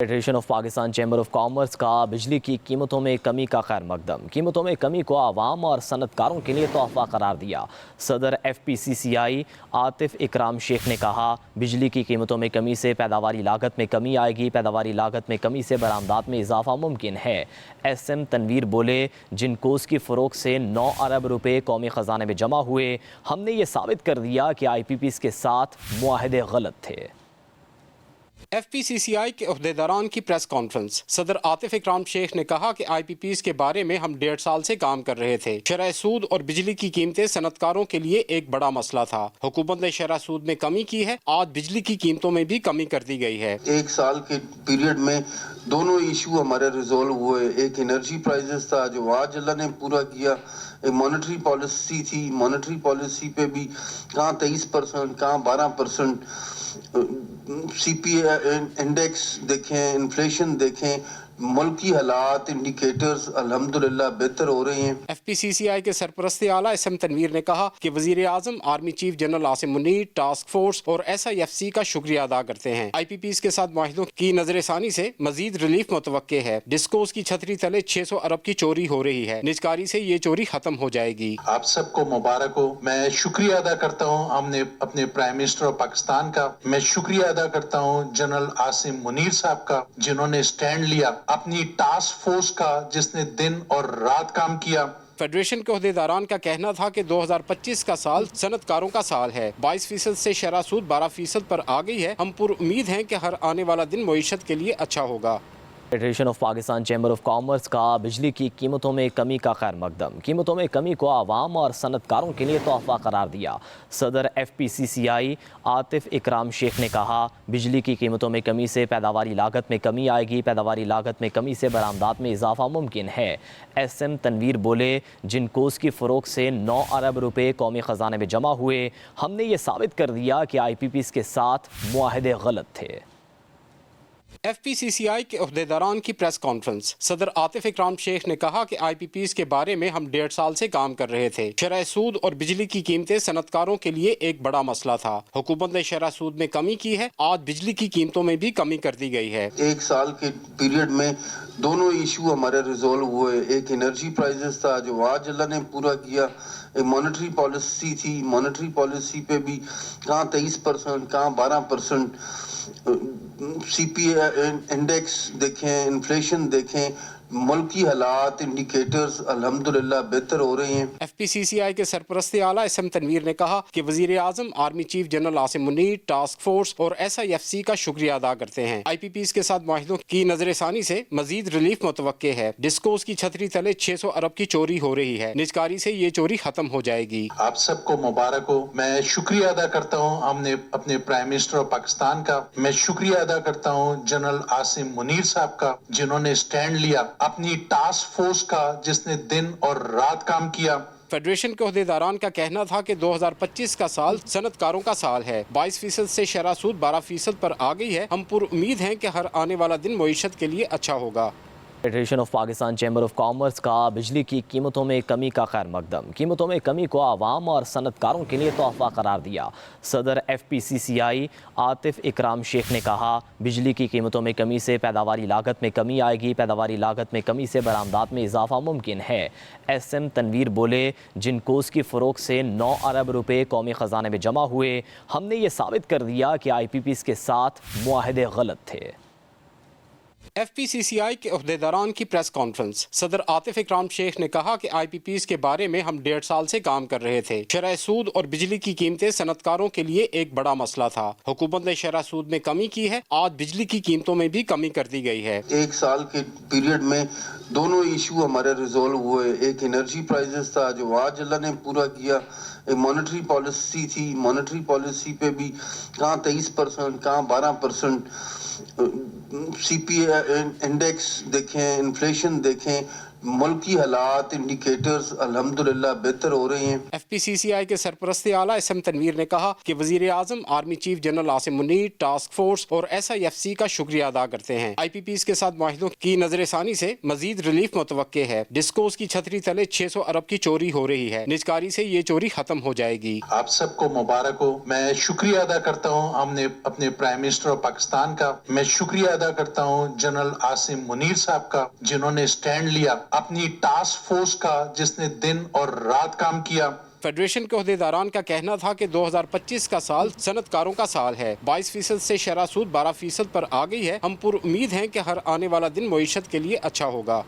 Federation of Pakistan chamber of commerce का बिजली की कीमतों में कमी का खैर मकदम। कीमतों में कमी को आवाम और सनतकारों के लिए तोहफा करार दिया। सदर FPCCI आतिफ इकराम शेख ने कहा, बिजली की कीमतों में कमी से पैदावारी लागत में कमी आएगी। पैदावारी लागत में कमी से बरामदात में इजाफा मुमकिन है। SM तनवीर बोले, जिन कोस की फ़रोग से 9 अरब रुपए कौमी ख़जाने में जमा हुए, हमने ये साबित कर दिया कि IPPs के साथ मुआहदे गलत थे। FPCCI के अहदेदारान की प्रेस कॉन्फ्रेंस। सदर आतिफ इकराम शेख ने कहा कि IPPs के बारे में हम 1.5 साल से काम कर रहे थे। शरह सूद और बिजली की कीमतें सनतकारों के लिए एक बड़ा मसला था। हुकूमत ने शरह सूद में कमी की है, आज बिजली की कीमतों में भी कमी कर दी गई है। 1 साल के पीरियड में दोनों इशू हमारे रिजोल्व हुए। एक एनर्जी प्राइसेस था जो आज अल्लाह ने पूरा किया। एक मॉनेटरी पॉलिसी थी, मॉनेटरी पॉलिसी पे भी कहाँ 23%, कहाँ 12%। CPI इंडेक्स देखें, इन्फ्लेशन देखें, मुल्क की हालात इंडिकेटर्स अल्हम्दुलिल्लाह बेहतर हो रहे हैं। FPCCI के सरपरस्त आला SM तनवीर ने कहा कि वजीर आजम, army chief general Asim Munir, task force और SIFC का शुक्रिया अदा करते हैं। IPPs के साथ माहिदों की नजरसानी से मजीद रिलीफ मुतवक्के है। डिस्कोस की छतरी तले 600 अरब की चोरी हो रही है, निजकारी से ये चोरी खत्म हो जाएगी। आप सबको मुबारक हो। मैं शुक्रिया अदा करता हूँ हमने अपने प्राइम मिनिस्टर ऑफ पाकिस्तान का। मैं शुक्रिया अदा करता हूँ जनरल आसिम मुनीर साहब का, जिन्होंने स्टैंड लिया, अपनी टास्क फोर्स का जिसने दिन और रात काम किया। फेडरेशन के अहदेदारान का कहना था कि 2025 का साल सनतकारों का साल है। 22% से शरह सूद 12% पर आ गई है। हम पुर उम्मीद हैं कि हर आने वाला दिन मईशत के लिए अच्छा होगा। Federation of Pakistan chamber of commerce का बिजली की कीमतों में कमी का खैर मकदम। कीमतों में कमी को आवाम और सनतकारों के लिए तोहफा करार दिया। सदर FPCCI आतिफ इकराम शेख ने कहा, बिजली की कीमतों में कमी से पैदावारी लागत में कमी आएगी। पैदावारी लागत में कमी से बरामदात में इजाफा मुमकिन है। SM तनवीर बोले, जिन कोस की फ़रोग से 9 अरब रुपए कौमी ख़जाने में जमा हुए, हमने ये साबित कर दिया कि IPPs के साथ मुआहदे गलत थे। FPCCI के अहदेदारान की प्रेस कॉन्फ्रेंस। सदर आतिफ इकराम शेख ने कहा कि IPPs के बारे में हम 1.5 साल से काम कर रहे थे। शरह सूद और बिजली की कीमतें सनतकारों के लिए एक बड़ा मसला था। हुकूमत ने शरह सूद में कमी की है, आज बिजली की कीमतों में भी कमी कर दी गई है। 1 साल के पीरियड में दोनों इशू हमारे रिजोल्व हुए। एक एनर्जी प्राइसेस था जो आज अल्लाह ने पूरा किया। एक मॉनेटरी पॉलिसी थी, मॉनेटरी पॉलिसी पे भी कहाँ 23%, कहाँ 12%। CPI इंडेक्स देखें, इन्फ्लेशन देखें, मुल्क की हालात इंडिकेटर्स अल्हम्दुलिल्लाह बेहतर हो रहे हैं। FPCCI के सरपरस्त आला SM तनवीर ने कहा कि वजीर आजम, army chief general Asim Munir, task force और SIFC का शुक्रिया अदा करते हैं। IPPs के साथ माहिदों की नजरसानी से मजीद रिलीफ मुतवक्के है। डिस्कोस की छतरी तले 600 अरब की चोरी हो रही है, निजकारी से ये चोरी खत्म हो जाएगी। आप सबको मुबारक हो। मैं शुक्रिया अदा करता हूँ हमने अपने प्राइम मिनिस्टर ऑफ पाकिस्तान का। मैं शुक्रिया अदा करता हूँ जनरल आसिम मुनीर साहब का, जिन्होंने स्टैंड लिया, अपनी टास्क फोर्स का जिसने दिन और रात काम किया। फेडरेशन के अहदेदारान का कहना था कि 2025 का साल सनतकारों का साल है। 22% से शरह सूद 12% पर आ गई है। हम पुर उम्मीद हैं कि हर आने वाला दिन मईशत के लिए अच्छा होगा। Federation of Pakistan chamber of commerce का बिजली की कीमतों में कमी का खैर मकदम। कीमतों में कमी को आवाम और सनतकारों के लिए तोहफा करार दिया। सदर FPCCI आतिफ इकराम शेख ने कहा, बिजली की कीमतों में कमी से पैदावारी लागत में कमी आएगी। पैदावारी लागत में कमी से बरामदात में इजाफा मुमकिन है। SM तनवीर बोले, जिन कोस की फ़रोग से 9 अरब रुपए कौमी ख़जाने में जमा हुए, हमने ये साबित कर दिया कि IPPs के साथ मुआहदे गलत थे। FPCCI के अहदेदारान की प्रेस कॉन्फ्रेंस। सदर आतिफ इकराम शेख ने कहा कि IPPs के बारे में हम 1.5 साल से काम कर रहे थे। शरह सूद और बिजली की कीमतें सनतकारों के लिए एक बड़ा मसला था। हुकूमत ने शरह सूद में कमी की है, आज बिजली की कीमतों में भी कमी कर दी गई है। 1 साल के पीरियड में दोनों इशू हमारे रिजोल्व हुए। एक एनर्जी प्राइसेस था जो आज अल्लाह ने पूरा किया। एक मॉनेटरी पॉलिसी थी, मॉनेटरी पॉलिसी पे भी कहाँ 23%, कहाँ 12%। CPI इंडेक्स देखें, इन्फ्लेशन देखें, मुल्क की हालात इंडिकेटर्स अल्हम्दुलिल्लाह बेहतर हो रहे हैं। FPCCI के सरपरस्ती आला SM तनवीर ने कहा कि वजीर आजम, army chief general Asim Munir, task force और SIFC का शुक्रिया अदा करते हैं। IPPs के साथ माहिदों की नजरसानी से मजीद रिलीफ मुतवक्के है। डिस्कोस की छतरी तले 600 अरब की चोरी हो रही है। निजकारी से ये चोरी खत्म हो जाएगी। आप सबको मुबारक हो। मैं शुक्रिया अदा करता हूँ हमने अपने प्राइम मिनिस्टर ऑफ पाकिस्तान का। मैं शुक्रिया अदा करता हूँ जनरल आसिम मुनीर साहब का, जिन्होंने स्टैंड लिया, अपनी टास्क फोर्स का जिसने दिन और रात काम किया। फेडरेशन के अहदेदारान का कहना था कि 2025 का साल सनतकारों का साल है। 22% से शरह सूद 12% पर आ गई है। हम पुर उम्मीद हैं कि हर आने वाला दिन मईशत के लिए अच्छा होगा।